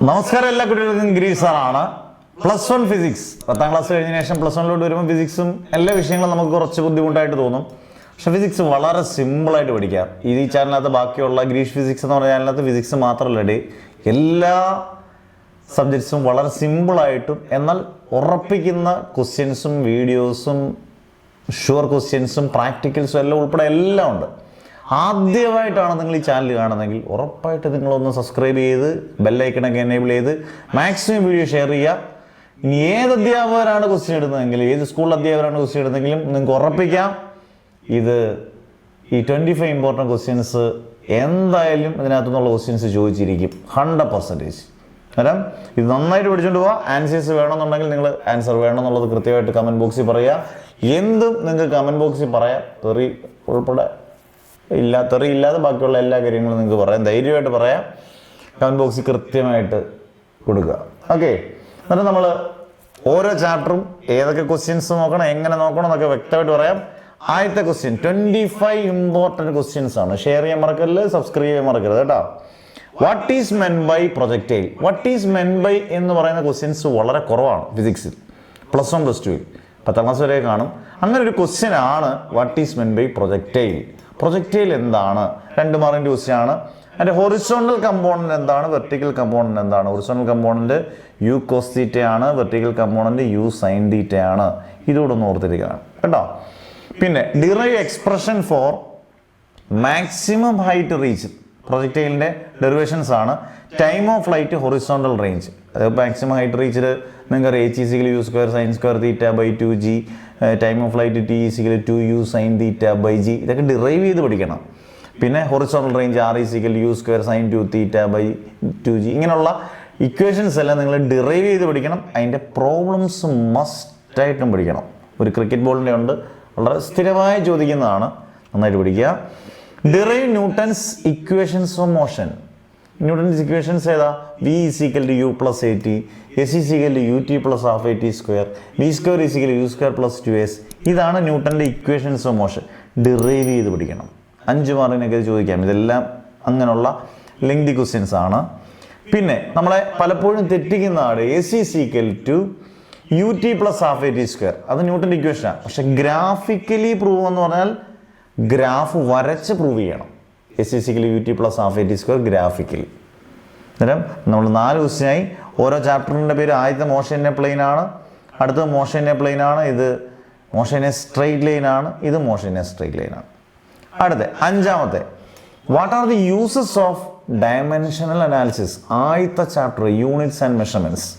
നമസ്കാരം, എല്ലാ കുട്ടികൾക്കും ഗിരീഷ് സാറാണ്. +1 ഫിസിക്സ് 10ാം ക്ലാസ് കഴിഞ്ഞ ശേഷം +1 വരുമ്പോൾ ഫിസിക്സും എല്ലാ വിഷയങ്ങളും നമുക്ക് കുറച്ച് ബുദ്ധിമുട്ടായിട്ട് തോന്നും. പക്ഷെ ഫിസിക്സ് വളരെ സിമ്പിളായിട്ട് പഠിക്കാം. ഈ ചാനലിനകത്ത് ബാക്കിയുള്ള ഗിരീഷ് ഫിസിക്സ് എന്ന് പറഞ്ഞ ചാനലിനകത്ത് ഫിസിക്സ് മാത്രമല്ല, എല്ലാ സബ്ജക്ട്സും വളരെ സിമ്പിളായിട്ടും എന്നാൽ ഉറപ്പിക്കുന്ന ക്വസ്റ്റ്യൻസും വീഡിയോസും ഷുവർ ക്വസ്റ്റ്യൻസും പ്രാക്ടിക്കൽസും എല്ലാം ഉൾപ്പെടെ എല്ലാം ഉണ്ട്. ആദ്യമായിട്ടാണ് നിങ്ങൾ ഈ ചാനൽ കാണുന്നതെങ്കിൽ ഉറപ്പായിട്ട് നിങ്ങളൊന്ന് സബ്സ്ക്രൈബ് ചെയ്ത് ബെല്ലൈക്കണൊക്കെ എനേബിൾ ചെയ്ത് മാക്സിമം വീഡിയോ ഷെയർ ചെയ്യുക. ഇനി ഏത് അധ്യാപകരാണ് ക്വസ്റ്റ്യൻ ഇടുന്നതെങ്കിൽ, ഏത് സ്കൂൾ അധ്യാപകരാണ് ക്വസ്റ്റ്യൻ ഇടുന്നതെങ്കിലും നിങ്ങൾക്ക് ഉറപ്പിക്കാം ഇത് ഈ 25 ഇമ്പോർട്ടൻറ്റ് ക്വസ്റ്റ്യൻസ് എന്തായാലും ഇതിനകത്തുനിന്നുള്ള ക്വസ്റ്റ്യൻസ് ചോദിച്ചിരിക്കും 100%. അന്നേരം ഇത് നന്നായിട്ട് പഠിച്ചുകൊണ്ട് പോവുക. ആൻസേഴ്സ് വേണമെന്നുണ്ടെങ്കിൽ നിങ്ങൾ ആൻസർ വേണമെന്നുള്ളത് കൃത്യമായിട്ട് കമൻറ്റ് ബോക്സിൽ പറയുക. എന്തും നിങ്ങൾക്ക് കമൻറ്റ് ബോക്സിൽ പറയാം. തെറി ഉൾപ്പെടെ തെറിയില്ലാതെ ബാക്കിയുള്ള എല്ലാ കാര്യങ്ങളും നിങ്ങൾക്ക് പറയാം, ധൈര്യമായിട്ട് പറയാം. കമൻറ്റ് ബോക്സിൽ കൃത്യമായിട്ട് കൊടുക്കുക. ഓക്കെ, എന്നിട്ട് നമ്മൾ ഓരോ ചാപ്റ്ററും ഏതൊക്കെ ക്വസ്റ്റ്യൻസ് നോക്കണം, എങ്ങനെ നോക്കണം എന്നൊക്കെ വ്യക്തമായിട്ട് പറയാം. ആദ്യത്തെ ക്വസ്റ്റ്യൻ 25 ഇമ്പോർട്ടൻറ്റ് ക്വസ്റ്റ്യൻസ് ആണ്. ഷെയർ ചെയ്യാൻ മറക്കരുത്, സബ്സ്ക്രൈബ് ചെയ്യാൻ മറക്കരുത് കേട്ടോ. What is meant by projectile? What is meant by എന്ന് പറയുന്ന ക്വസ്റ്റ്യൻസ് വളരെ കുറവാണ് ഫിസിക്സിൽ. +1 +2 10ാം ക്ലാസ് വരെ കാണും. അങ്ങനെ ഒരു ക്വസ്റ്റ്യൻ ആണ് what is meant by projectile. Projectile എന്താണ്? 2 മാർക്കിൻ്റെ ക്വസ്റ്റ്യൻ ആണ്. അതിൻ്റെ ഹൊറിസോണ്ടൽ കമ്പോണൻറ്റ് എന്താണ്, വെർട്ടിക്കൽ കമ്പോണൻറ്റ് എന്താണ്? ഹൊറിസോണ്ടൽ കമ്പോണൻറ്റ് u cos θ ആണ്, വെർട്ടിക്കൽ കമ്പോണൻറ്റ് u sin θ ആണ്. ഇതുകൂടെ ഒന്ന് ഓർത്തിരിക്കുകയാണ് കേട്ടോ. പിന്നെ derive expression for maximum height reach. പ്രൊജക്റ്റൈലിൻ്റെ ഡെറിവേഷൻസ് ആണ്. Time of flight, horizontal range. അത് മാക്സിമം ഹൈറ്റ് റീച്ചിൽ നിങ്ങൾക്ക് h = u² sin² θ/2g, time of flight t = 2u sin θ/g. ഇതൊക്കെ ഡിറൈവ് ചെയ്ത് പഠിക്കണം. പിന്നെ horizontal range r = u² sin 2θ/2g. ഇങ്ങനെയുള്ള ഇക്വേഷൻസ് എല്ലാം നിങ്ങൾ ഡിറൈവ് ചെയ്ത് പഠിക്കണം. അതിൻ്റെ പ്രോബ്ലംസ് മസ്റ്റായിട്ടും പഠിക്കണം. ഒരു ക്രിക്കറ്റ് ബോളിൻ്റെ ഉണ്ട്, വളരെ സ്ഥിരമായി ചോദിക്കുന്നതാണ്, നന്നായിട്ട് പഠിക്കുക. Derive Newton's equations four motion. Newton's equations ഏതാ? v = u + at, s = ut + ½ at², v² = u² + 2s. ഇതാണ് ന്യൂട്ടൻ്റെ ഇക്വേഷൻസ് ഓഫ് മോഷൻ. ഡിറൈവ് ചെയ്ത് പഠിക്കണം. 5 മാർക്കിനൊക്കെ ചോദിക്കാം. ഇതെല്ലാം അങ്ങനെയുള്ള ലെങ്തി ക്വസ്റ്റ്യൻസ് ആണ്. പിന്നെ നമ്മളെ പലപ്പോഴും തെറ്റിക്കുന്നതാണ് ac = ut + ½ at². അത് ന്യൂട്ടൻ്റെ ഇക്വേഷനാണ്. പക്ഷെ ഗ്രാഫിക്കലി പ്രൂവ് എന്ന് പറഞ്ഞാൽ ഗ്രാഫ് വരച്ച് പ്രൂവ് ചെയ്യണം. ac = ut + ½ at² graphically. അന്നേരം നമ്മൾ 4 ക്വസ്റ്റ്യനായി. ഓരോ ചാപ്റ്ററിൻ്റെ പേര് ആദ്യത്തെ മോഷൻ ഇൻ എ പ്ലെയിൻ ആണ്, അടുത്തത് മോഷൻ ഇൻ എ പ്ലെയിൻ ആണ്, ഇത് motion in a straight line ആണ്, ഇത് motion in a straight line ആണ്. അടുത്ത 5ാമത്തെ what are the uses of dimensional analysis. ആദ്യത്തെ ചാപ്റ്റർ യൂണിറ്റ്സ് ആൻഡ് മെഷർമെൻറ്റ്സ്.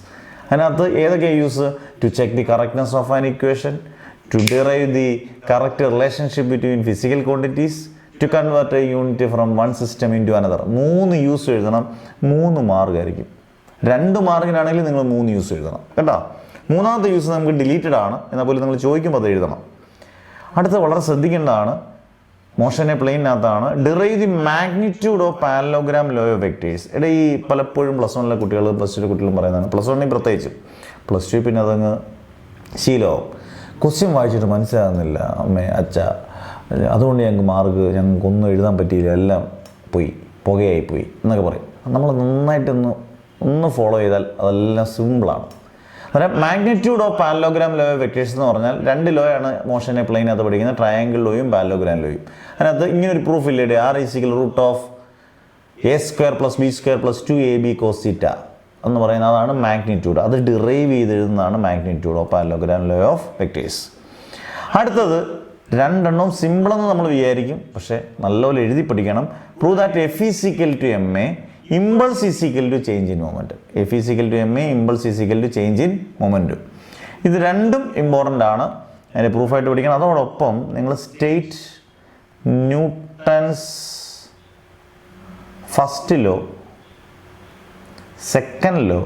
അതിനകത്ത് ഏതൊക്കെ use? To check the correctness of an equation, to derive the correct relationship between physical quantities, to convert a unit from one system into another. 3 use എഴുതണം. 3 mark ആയിരിക്കും. 2 മാർക്കിനാണെങ്കിൽ നിങ്ങൾ 3 use എഴുതണം കേട്ടോ. 3ാമത്തെ use നമുക്ക് deleted ആണ്, എന്നാൽ പോലും നിങ്ങൾ ചോദിക്കുമ്പോൾ അത് എഴുതണം. അടുത്ത വളരെ ശ്രദ്ധിക്കേണ്ടതാണ്, മോഷൻ എ പ്ലെയിനകത്താണ് derive the magnitude of parallelogram law of vectors. ഈ പലപ്പോഴും +1 കുട്ടികൾ +2 കുട്ടികളും പറയുന്നതാണ്. +1 പ്രത്യേകിച്ചും, +2 പിന്നെ അതങ്ങ് ശീലമാവും. ക്വസ്റ്റ്യൻ വായിച്ചിട്ട് മനസ്സിലാകുന്നില്ല അമ്മേ അച്ഛ, അതുകൊണ്ട് ഞങ്ങൾക്കൊന്നും എഴുതാൻ പറ്റിയില്ല, എല്ലാം പുകയായിപ്പോയി എന്നൊക്കെ പറയും. നമ്മൾ നന്നായിട്ടൊന്ന് ഫോളോ ചെയ്താൽ അതെല്ലാം സിമ്പിളാണ്. അന്നേരം magnitude of parallelogram law of vectors എന്ന് പറഞ്ഞാൽ 2 ലോയാണ് മോഷൻ എ പ്ലെയിനകത്ത് പഠിക്കുന്നത്, ട്രയാങ്കിൾ ലോയും പാരലോഗ്രാം ലോയും. അതിനകത്ത് ഇങ്ങനൊരു പ്രൂഫ് ഇല്ലേ, r = √a² + b² + 2ab cos θ എന്ന് പറയുന്നത് അതാണ് മാഗ്നിറ്റ്യൂഡ്. അത് ഡിറൈവ് ചെയ്ത് എഴുതുന്നതാണ് magnitude of parallelogram law of vectors. അടുത്തത് 2 സിമ്പിളെന്ന് നമ്മൾ വിചാരിക്കും, പക്ഷേ നല്ലപോലെ എഴുതി പഠിക്കണം. Prove that f = ma, impulse = change in momentum. f = ma, impulse = change in momentum. ഇത് 2ഉം ഇമ്പോർട്ടൻ്റ് ആണ്. അതിൻ്റെ പ്രൂഫായിട്ട് പഠിക്കണം. അതോടൊപ്പം നിങ്ങൾ state Newton's first law, second law,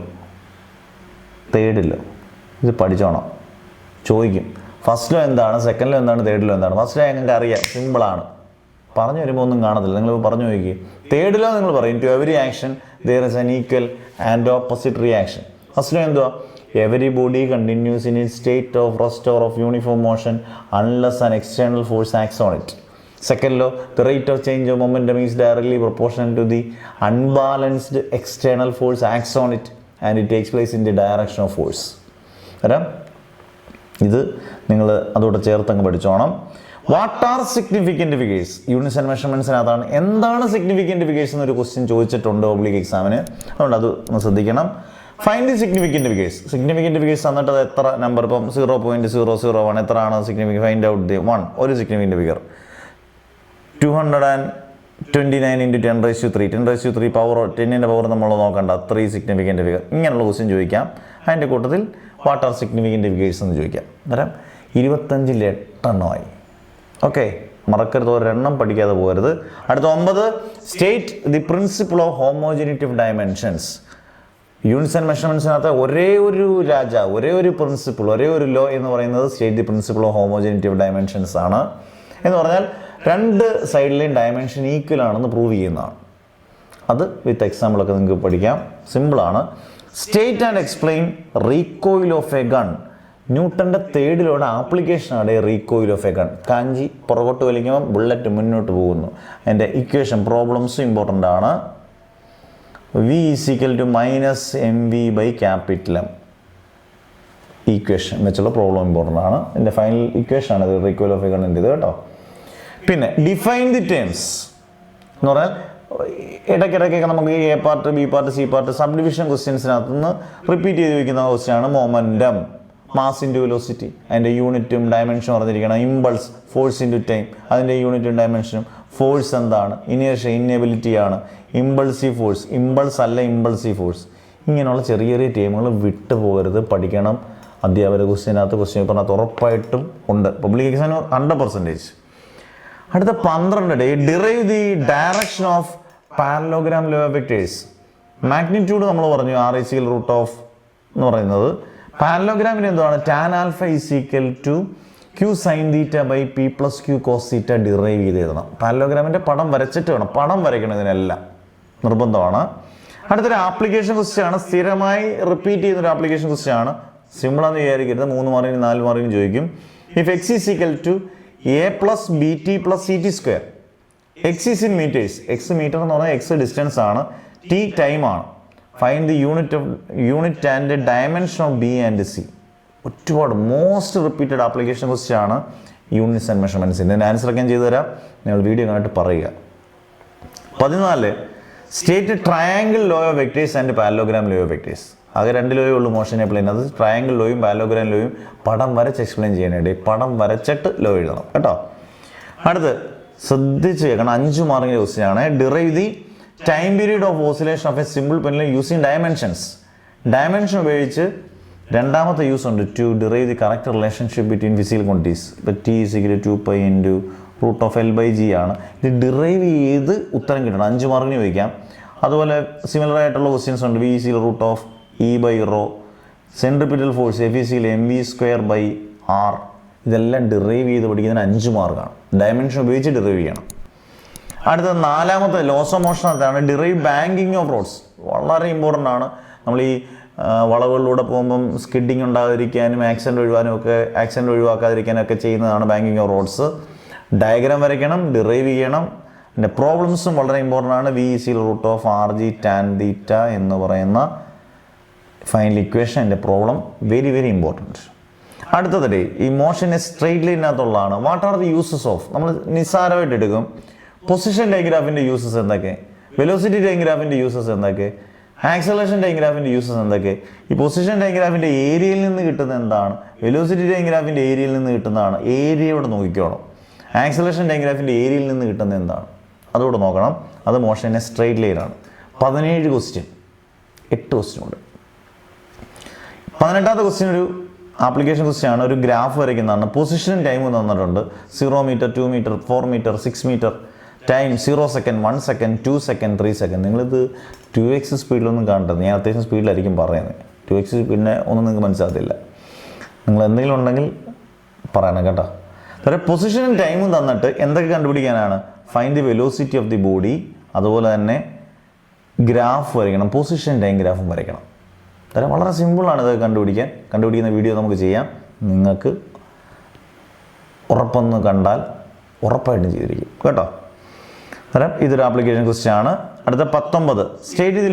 third law ഇത് പഠിച്ചോണം. ചോദിക്കും ഫസ്റ്റ് ലോ എന്താണ്, സെക്കൻഡ് ലോ എന്താണ്, തേർഡ് ലോ എന്താണ്. ഫസ്റ്റ് ലോ ഞങ്ങൾക്ക് അറിയാം, സിമ്പിളാണ്. പറഞ്ഞു വരുമ്പോൾ ഒന്നും കാണത്തില്ല. നിങ്ങൾ പറഞ്ഞു നോക്കി. തേർഡ് ലോ നിങ്ങൾ പറയും to every action there is an equal and opposite reaction. First law എന്തുവാ? Every body continues in it state of rest or of uniform motion unless an external force acts on it. Second law, the rate of change of momentum is directly proportional to the unbalanced external force acts on it and it takes place in the direction of force. വരാം, ഇത് നിങ്ങൾ അതോടെ ചേർത്തങ്ങ് പഠിച്ചോണം. What are significant figures? Units and മെഷർമെൻറ്റ്സിനകത്താണ് എന്താണ് significant figures എന്നൊരു question ചോദിച്ചിട്ടുണ്ട് ഒബ്ലിക് എക്സാമിന്. അതുകൊണ്ട് അത് ഒന്ന് ശ്രദ്ധിക്കണം. Find the significant figures. Significant figures തന്നിട്ട് അത് എത്ര നമ്പർ, ഇപ്പം 0.001 എത്രയാണ് സിഗ്നിഫിക്കൻറ്റ്, ഫൈൻഡ് ഔട്ട് ദി 1 ഒരു സിഗ്നിഫിക്കൻറ്റ് ഫിഗർ. 229 × 10⁻³ 10⁻³ പവർ 10ൻ്റെ പവർ നമ്മൾ നോക്കണ്ട, 3 സിഗ്നിഫിക്കൻറ്റ് ഫിഗർ. ഇങ്ങനെയുള്ള ക്വസ്റ്റ്യൻ ചോദിക്കാം. അതിൻ്റെ കൂട്ടത്തിൽ വാട്ട് ആർ സിഗ്നിഫിക്കൻറ്റ് ഫിഗേഴ്സ് എന്ന് ചോദിക്കാം. അന്നേരം 25 8 ഓക്കെ, മറക്കരുത്, ഒരെണ്ണം പഠിക്കാതെ പോകരുത്. അടുത്ത 9, state the principle of homogeneity of dimensions. Units and മെഷർമെൻറ്റ്സിനകത്ത് ഒരേ ഒരു ഒരേ ഒരു പ്രിൻസിപ്പിൾ, ഒരേ ഒരു ലോ എന്ന് പറയുന്നത് state the principle of homogeneity of dimensions ആണ്. എന്ന് പറഞ്ഞാൽ രണ്ട് സൈഡിലെയും ഡയമെൻഷൻ ഈക്വൽ ആണെന്ന് പ്രൂവ് ചെയ്യുന്നതാണ്. അത് വിത്ത് എക്സാമ്പിളൊക്കെ നിങ്ങൾക്ക് പഠിക്കാം, സിമ്പിളാണ്. State and explain recoil of a gun. ന്യൂട്ടൻ്റെ തേർഡിലൂടെ ആപ്ലിക്കേഷനാണ് റീകോയിൽ ഓഫ് എ ഗൺ. കാഞ്ചി പുറകോട്ട് വലിക്കുമ്പോൾ ബുള്ളറ്റ് മുന്നോട്ട് പോകുന്നു. അതിൻ്റെ ഇക്വേഷൻ പ്രോബ്ലംസും ഇമ്പോർട്ടൻ്റ് ആണ്. V = -mv/M. ഈക്വേഷൻ വെച്ചുള്ള പ്രോബ്ലം ഇമ്പോർട്ടൻ്റ് ആണ്. എൻ്റെ ഫൈനൽ ഇക്വേഷൻ ആണ് ഇത്, റീകോയിൽ ഓഫ് എ ഗണ്ണിൻ്റെ ഇത് കേട്ടോ. പിന്നെ ഡിഫൈൻ ദി ടേംസ് എന്ന് പറഞ്ഞാൽ ഇടയ്ക്കിടയ്ക്കൊക്കെ നമുക്ക് A part, B part, C part, sub division ക്വസ്റ്റ്യൻസിനകത്ത് നിന്ന് റിപ്പീറ്റ് ചെയ്ത് വയ്ക്കുന്ന ക്വസ്റ്റ്യനാണ് മൊമെൻറ്റം. മാസ് ഇൻറ്റു വെലോസിറ്റി, അതിൻ്റെ യൂണിറ്റും ഡയമെൻഷനും അറിഞ്ഞിരിക്കണം. ഇമ്പൾസ്, ഫോഴ്സ് ഇൻറ്റു ടൈം, അതിൻ്റെ യൂണിറ്റും ഡയമെൻഷനും. ഫോഴ്സ് എന്താണ്? ഇനേർഷ്യ, ഇന്നബിലിറ്റി ആണ്. ഇമ്പൾസീവ് ഫോഴ്സ്, ഇമ്പൾസ് അല്ല ഇമ്പൾസീവ് ഫോഴ്സ്. ഇങ്ങനെയുള്ള ചെറിയ ചെറിയ ടീമുകൾ വിട്ടു പോകരുത്, പഠിക്കണം. അധ്യാപക ക്വസ്റ്റ്യനകത്ത്, ക്വസ്റ്റ്യൻ പേപ്പറിനകത്ത് ഉറപ്പായിട്ടും ഉണ്ട്. പബ്ലിക് എക്സാമിന് 100%. അടുത്ത 12 derive the direction of parallelogram law of vectors. Magnitude നമ്മൾ പറഞ്ഞു R= എന്ന് പറയുന്നത്. പാരലോഗ്രാമിന് എന്താണ്? tan α = Q sin θ/P + Q cos θ derive ചെയ്ത് എഴുതണം. പാരലോഗ്രാമിൻ്റെ പടം വരച്ചിട്ട് വേണം, പടം വരയ്ക്കണം, ഇതിനെല്ലാം നിർബന്ധമാണ്. അടുത്തൊരു ആപ്ലിക്കേഷൻ ക്വസ്റ്റ്യൻ ആണ്, സ്ഥിരമായി റിപ്പീറ്റ് ചെയ്യുന്നൊരു ആപ്ലിക്കേഷൻ ക്വസ്റ്റ്യൻ ആണ്. സിമ്പിളാന്ന് വിചാരിക്കരുത്, 3 മാർക്കിന് 4 മാർക്കിന് ചോദിക്കും. If x = a + bt + ct². x is in meters. x metre എന്ന് പറഞ്ഞാൽ x ഡിസ്റ്റൻസ് ആണ്, t ടൈം ആണ്. Find the unit and dimension of B and C. ഒരുപാട് മോസ്റ്റ് റിപ്പീറ്റഡ് ആപ്ലിക്കേഷൻ ക്വസ്റ്റ്യൻ ആണ് യൂണിറ്റ്സ് ആൻഡ് മെഷർമെൻറ്റ്സിൻ്റെ. ഇതിൻ്റെ ആൻസറൊക്കെ ഞാൻ ചെയ്തു തരാം, നിങ്ങൾ വീഡിയോ കണ്ടിട്ട് പറയുക. 14 state triangle law of vectors and parallelogram law of vectors. ആകെ 2 ലോയേ ഉള്ളൂ മോഷൻ എപ്ലെയിൻ. അത് ട്രയാങ്കിൾ ലോയും പാരലോഗ്രാം ലോയും പടം വരച്ച് എക്സ്പ്ലെയിൻ ചെയ്യാനായിട്ട് പടം വരച്ചിട്ട് ലോ എഴുതണം കേട്ടോ. അടുത്ത് ശ്രദ്ധിച്ച് കേൾക്കണം, 5 മാർക്കിൻ്റെ ക്വസ്റ്റ്യൻ ആണ്. Derive the time period of oscillation of a simple pendulum using dimensions. Dimension ഉപയോഗിച്ച് രണ്ടാമത്തെ യൂസ് ഉണ്ട്, to derive the correct relationship between physical quantities. ഇപ്പോൾ t = 2π × √L/g ആണ്. ഇത് ഡിറൈവ് ചെയ്ത് ഉത്തരം കിട്ടണം, 5 മാർക്കിന് ചോദിക്കാം. അതുപോലെ സിമിലർ ആയിട്ടുള്ള ക്വസ്റ്റ്യൻസ് ഉണ്ട്. V = E/ρ. Centripetal force F = mv²/r. ഇതെല്ലാം ഡിറൈവ് ചെയ്ത് പഠിക്കുന്നതിന് 5 മാർക്കാണ്. ഡയമെൻഷൻ ഉപയോഗിച്ച് ഡിറൈവ് ചെയ്യണം. അടുത്ത 4ാമത്തെ ലോസ് ഓഫ് മോഷനകത്താണ് ഡിറൈവ് ബാങ്കിങ് ഓഫ് റോഡ്സ്. വളരെ ഇമ്പോർട്ടൻ്റ് ആണ്. നമ്മൾ ഈ വളവുകളിലൂടെ പോകുമ്പം സ്കിഡിങ് ഉണ്ടാകാതിരിക്കാനും ആക്സിഡൻറ്റ് ഒഴിവാക്കാതിരിക്കാനും ഒക്കെ ചെയ്യുന്നതാണ് ബാങ്കിങ് ഓഫ് റോഡ്സ്. ഡയഗ്രാം വരയ്ക്കണം, ഡിറൈവ് ചെയ്യണം. പിന്നെ പ്രോബ്ലംസും വളരെ ഇമ്പോർട്ടൻ്റ് ആണ്. V = Rg tan θ എന്ന് പറയുന്ന ഫൈനൽ ഇക്വേഷൻ, എൻ്റെ പ്രോബ്ലം വെരി വെരി ഇമ്പോർട്ടൻറ്റ്. അടുത്തത് ഈ മോഷൻ സ്ട്രെയിറ്റ് ലൈനകത്തുള്ളതാണ്. What are the uses of? നമ്മൾ നിസ്സാരമായിട്ട് എടുക്കും. പൊസിഷൻ ഡയഗ്രാഫിൻ്റെ യൂസസ് എന്തൊക്കെ? വെലോസിറ്റി ഡയഗ്രാഫിൻ്റെ യൂസസ് എന്തൊക്കെ? ആക്സലറേഷൻ ഡയഗ്രാഫിൻ്റെ യൂസസ് എന്തൊക്കെ? ഈ പൊസിഷൻ ഡയഗ്രാഫിൻ്റെ ഏരിയയിൽ നിന്ന് കിട്ടുന്നത് എന്താണ്? വെലോസിറ്റി ഡയഗ്രാഫിൻ്റെ ഏരിയയിൽ നിന്ന് കിട്ടുന്നതാണ്. ഏരിയയോടെ നോക്കിക്കോണം. ആക്സലറേഷൻ ഡയഗ്രാഫിൻ്റെ ഏരിയയിൽ നിന്ന് കിട്ടുന്നത് എന്താണ്? അതുകൂടെ നോക്കണം. അത് മോഷൻ സ്ട്രെയിറ്റ് ലൈനാണ്. 17 ക്വസ്റ്റ്യൻ, 8 ക്വസ്റ്റ്യൻ ഉണ്ട്. 18ാമത്തെ ക്വസ്റ്റ്യൻ ഒരു ആപ്ലിക്കേഷൻ ക്വസ്റ്റ്യൻ ആണ്. ഒരു ഗ്രാഫ് വരയ്ക്കുന്നതാണ്. പൊസിഷനും ടൈമും തന്നിട്ടുണ്ട്. 0 metre, 2 metre, 4 metre, 6 metre. Time 0 second, 1 second, 2 second, 3 second. നിങ്ങളിത് 2x സ്പീഡിലൊന്നും കാണരുത്. ഞാൻ അത്യാവശ്യം സ്പീഡിലായിരിക്കും പറയുന്നത്. 2x പിന്നെ ഒന്നും നിങ്ങൾക്ക് മനസ്സിലാകത്തില്ല. നിങ്ങൾ എന്തെങ്കിലും ഉണ്ടെങ്കിൽ പറയണം കേട്ടോ. അതായത് പൊസിഷനും ടൈമും തന്നിട്ട് എന്തൊക്കെ കണ്ടുപിടിക്കാനാണ്? Find the velocity of the body. അതുപോലെ തന്നെ ഗ്രാഫ് വരയ്ക്കണം, പൊസിഷൻ ടൈം ഗ്രാഫും വരയ്ക്കണം. അതായത് വളരെ സിമ്പിളാണ് ഇത് കണ്ടുപിടിക്കുന്ന വീഡിയോ നമുക്ക് ചെയ്യാം. നിങ്ങൾക്ക് ഉറപ്പൊന്ന് കണ്ടാൽ ഉറപ്പായിട്ടും ചെയ്തിരിക്കും കേട്ടോ. അന്നേരം ഇതൊരു ആപ്ലിക്കേഷൻ ക്വസ്റ്റ്യൻ ആണ്. അടുത്ത 19 state the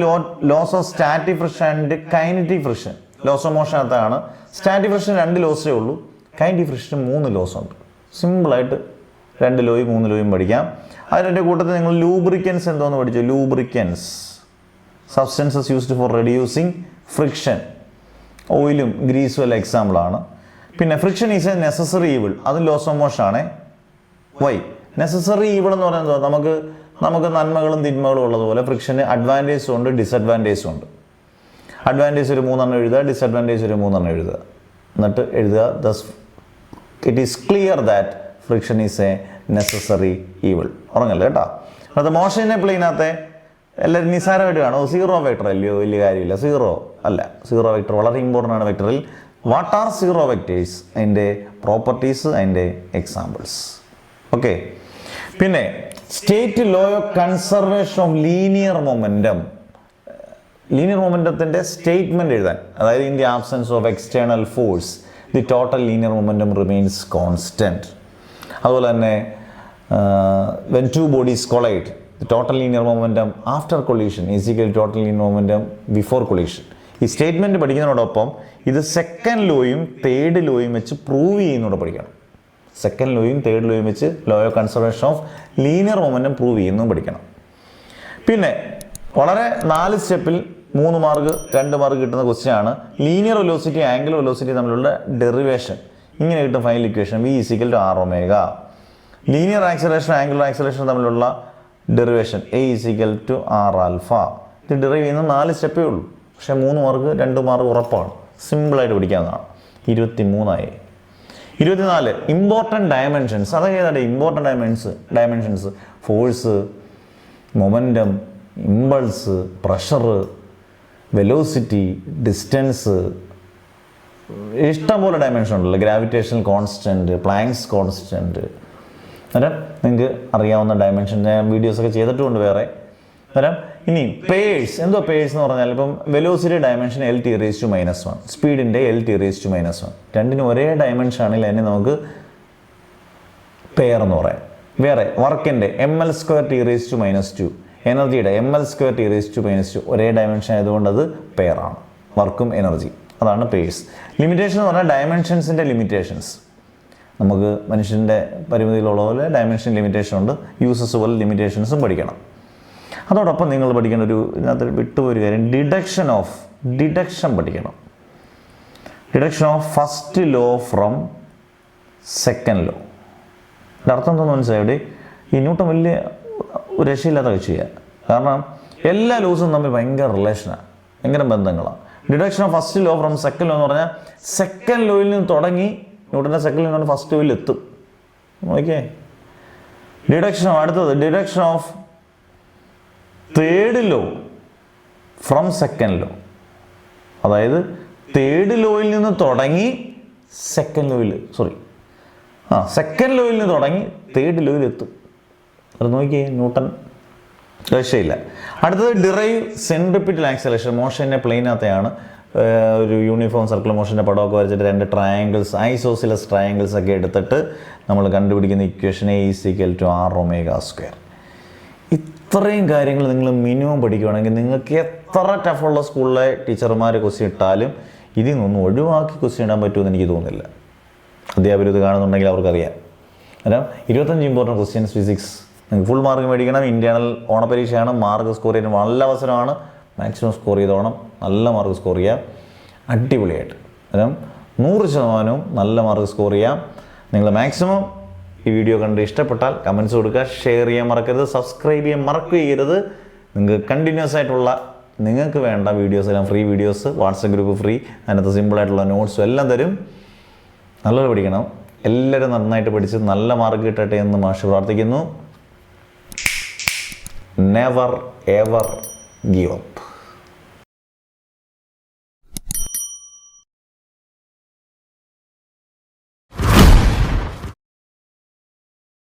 laws of static friction and kinetic friction. Laws of motion അകത്താണ്. സ്റ്റാറ്റിക് ഫ്രിക്ഷൻ 2 ലോസേ ഉള്ളൂ, കൈനറ്റിക് ഫ്രിക്ഷൻ 3 ലോസ് ഉണ്ട്. സിമ്പിളായിട്ട് 2 ലോയും 3 ലോയും പഠിക്കാം. അതിൻ്റെ കൂട്ടത്തിൽ നിങ്ങൾ ലൂബ്രിക്കൻസ് എന്തോന്ന് പഠിച്ചു? Lubricants substances used for reducing friction. ഓയിലും ഗ്രീസും എല്ലാം എക്സാമ്പിളാണ്. പിന്നെ friction is a necessary evil, അതും ലോസ് ഓഫ് മോഷൻ ആണ്. വൈ നെസസറി ഈവിൾ എന്ന് പറയുന്നത് നമുക്ക് നന്മകളും തിന്മകളും ഉള്ളതുപോലെ ഫ്രിക്ഷന് അഡ്വാൻറ്റേജും ഉണ്ട് ഡിസഡ്വാൻറ്റേജും ഉണ്ട്. അഡ്വാൻറ്റേജ് ഒരു 3 എഴുതുക, ഡിസഡ്വാൻറ്റേജ് ഒരു 3 എഴുതുക, എന്നിട്ട് എഴുതുക thus it is clear that friction is a necessary evil. ഉറങ്ങല്ലേ കേട്ടോ. അത് മോഷനെ പ്ലെയിനകത്തെ എല്ലാവരും നിസ്സാരമായിട്ട് കാണും. 0 വെക്ടർ അല്ലയോ, വലിയ കാര്യമില്ല. 0 അല്ല, 0 വെക്ടർ വളരെ ഇമ്പോർട്ടൻ്റ് ആണ്. വെക്ടറിൽ വാട്ട് ആർ 0 വെക്ടേഴ്സ്, അതിൻ്റെ പ്രോപ്പർട്ടീസ്, അതിൻ്റെ എക്സാമ്പിൾസ്. ഓക്കെ. പിന്നെ state law of conservation of linear momentum. Linear മൊമെൻറ്റത്തിൻ്റെ സ്റ്റേറ്റ്മെൻറ്റ് എഴുതാൻ, അതായത് in the absence of external force the total linear momentum remains constant. അതുപോലെ തന്നെ when two bodies collide, the total linear momentum after collision is equal to total linear momentum before collision. ഈ statement പഠിക്കുന്നതിനോടൊപ്പം ഇത് second ലോയും third ലോയും വെച്ച് prove ചെയ്യുന്നതോടെ പഠിക്കണം. Second ലോയും third ലോയും വെച്ച് law of conservation of linear momentum prove ചെയ്യുന്നതും പഠിക്കണം. പിന്നെ വളരെ 4 സ്റ്റെപ്പിൽ 3 മാർക്ക് 2 മാർക്ക് കിട്ടുന്ന ക്വസ്റ്റ്യൻ ആണ് ലീനിയർ വെലോസിറ്റി ആംഗുലർ വെലോസിറ്റി തമ്മിലുള്ള ഡെറിവേഷൻ. ഇങ്ങനെ കിട്ടും final equation v is equal to r omega. Linear acceleration angular acceleration തമ്മിലുള്ള derivation a is equal to r alpha. ഇത് ഡെറിവ് ചെയ്യുന്ന 4 സ്റ്റെപ്പേ ഉള്ളൂ, പക്ഷേ 3 മാർക്ക് 2 മാർക്ക് ഉറപ്പാണ്. സിമ്പിളായിട്ട് പഠിക്കാവുന്നതാണ്. 23 24 ഇമ്പോർട്ടൻറ്റ് ഡയമെൻഷൻസ്. അതൊക്കെ ഏതാണ് important dimensions? Force, momentum, impulse, pressure, velocity, distance, ഇഷ്ടംപോലെ ഡയമെൻഷൻ ഉണ്ടല്ലോ. ഗ്രാവിറ്റേഷണൽ കോൺസ്റ്റൻറ്റ്, പ്ലാങ്ക്സ് കോൺസ്റ്റൻറ്റ്, അന്നേരം നിങ്ങൾക്ക് അറിയാവുന്ന ഡയമെൻഷൻ ഞാൻ വീഡിയോസൊക്കെ ചെയ്തിട്ടുമുണ്ട് വേറെ. അന്നേരം ഇനി പേഴ്സ്. എന്തോ പേഴ്സ് എന്ന് പറഞ്ഞാൽ ഇപ്പം വെലോസിറ്റി ഡയമെൻഷൻ L(t)⁻1, സ്പീഡിൻ്റെ L(t)⁻1. രണ്ടിനും ഒരേ ഡയമെൻഷൻ ആണെങ്കിൽ അതിനെ നമുക്ക് പെയർ എന്ന് പറയാം. വേറെ വർക്കിൻ്റെ mL²t⁻², എനർജിയുടെ mL²t⁻², ഒരേ ഡയമെൻഷൻ ആയതുകൊണ്ട് അത് പെയറാണ്, വർക്കും എനർജി. അതാണ് പേഴ്സ്. ലിമിറ്റേഷൻ എന്ന് പറഞ്ഞാൽ ഡയമെൻഷൻസിൻ്റെ ലിമിറ്റേഷൻസ്. നമുക്ക് മനുഷ്യൻ്റെ പരിമിതിയിലുള്ള പോലെ ഡയമെൻഷൻ ലിമിറ്റേഷൻ ഉണ്ട്, യൂസസ് പോലെ ലിമിറ്റേഷൻസും പഠിക്കണം. അതോടൊപ്പം നിങ്ങൾ പഠിക്കേണ്ട ഇതിനകത്ത് വിട്ടുപോയൊരു കാര്യം ഡിഡക്ഷൻ പഠിക്കണം. Deduction of first law from second law. ഇതിൻ്റെ അർത്ഥം എന്താണെന്ന് മനസ്സിലായി? ഈ ന്യൂട്ടൺ വലിയ ഒരു രക്ഷയില്ലാത്ത കക്ഷിയാണ്. കാരണം എല്ലാ ലോസും തമ്മിൽ ഭയങ്കര റിലേഷനാണ്, ഭയങ്കര ബന്ധങ്ങളാണ്. Deduction of first law from second law എന്ന് പറഞ്ഞാൽ സെക്കൻഡ് ലോയിൽ നിന്ന് തുടങ്ങി ന്യൂട്ടൻ്റെ സെക്കൻഡ് ലോ നിന്ന് ഫസ്റ്റ് ലോയിൽ എത്തും. ഓക്കെ. അടുത്തത് deduction of third law from second law. അതായത് തേർഡ് ലോയിൽ നിന്ന് തുടങ്ങി സെക്കൻഡ് ലോയിൽ നിന്ന് തുടങ്ങി തേർഡ് ലോയിൽ എത്തും. അത് നോക്കിയേ, ന്യൂട്ടൺ രക്ഷയില്ല. അടുത്തത് ഡിറൈവ് സെൻട്രിപിറ്റൽ ആക്സലറേഷൻ. മോഷൻ്റെ പ്ലെയിനകത്തെയാണ്. ഒരു യൂണിഫോം സർക്കിൾ മോഷൻ്റെ പടമൊക്കെ വരച്ചിട്ട് 2 ട്രയാങ്കിൾസ്, ഐസോസിലസ് ട്രയാങ്കിൾസ് ഒക്കെ എടുത്തിട്ട് നമ്മൾ കണ്ടുപിടിക്കുന്ന equation a is equal to r omega². ഇത്രയും കാര്യങ്ങൾ നിങ്ങൾ മിനിമം പഠിക്കുകയാണെങ്കിൽ നിങ്ങൾക്ക് എത്ര ടഫുള്ള സ്കൂളിലെ ടീച്ചർമാർ ക്വസ്റ്റ്യൻ ഇട്ടാലും ഇതിൽ നിന്നൊന്നും ഒഴിവാക്കി ക്വസ്റ്റ്യൻ ഇടാൻ പറ്റുമെന്ന് എനിക്ക് തോന്നുന്നില്ല. അധ്യാപകർ ഇത് കാണുന്നുണ്ടെങ്കിൽ അവർക്കറിയാം. കാരണം 25 ഇമ്പോർട്ടൻറ്റ് ക്വസ്റ്റ്യൻസ് ഫിസിക്സ്. നിങ്ങൾക്ക് ഫുൾ മാർക്ക് മേടിക്കണം. ഇന്റേണൽ ഓണപരീക്ഷയാണ്. മാർക്ക് സ്കോർ ചെയ്യാൻ നല്ല അവസരമാണ്. മാക്സിമം സ്കോർ ചെയ്തോണം. നല്ല മാർക്ക് സ്കോർ ചെയ്യാം അടിപൊളിയായിട്ട്. കാരണം 100% നല്ല മാർക്ക് സ്കോർ ചെയ്യാം. നിങ്ങൾ മാക്സിമം ഈ വീഡിയോ കണ്ട് ഇഷ്ടപ്പെട്ടാൽ കമൻറ്റ്സ് കൊടുക്കുക, ഷെയർ ചെയ്യാൻ മറക്കരുത്, സബ്സ്ക്രൈബ് ചെയ്യാൻ മറക്കുകയരുത്. നിങ്ങൾക്ക് കണ്ടിന്യൂസ് ആയിട്ടുള്ള നിങ്ങൾക്ക് വേണ്ട വീഡിയോസ് എല്ലാം free videos, WhatsApp group free, അതിനകത്ത് സിമ്പിളായിട്ടുള്ള നോട്ട്സും എല്ലാം തരും. നല്ലത് പഠിക്കണം. എല്ലാവരും നന്നായിട്ട് പഠിച്ച് നല്ല മാർക്ക് കിട്ടട്ടെ എന്ന് മാഷ് പ്രാർത്ഥിക്കുന്നു. Never ever give up.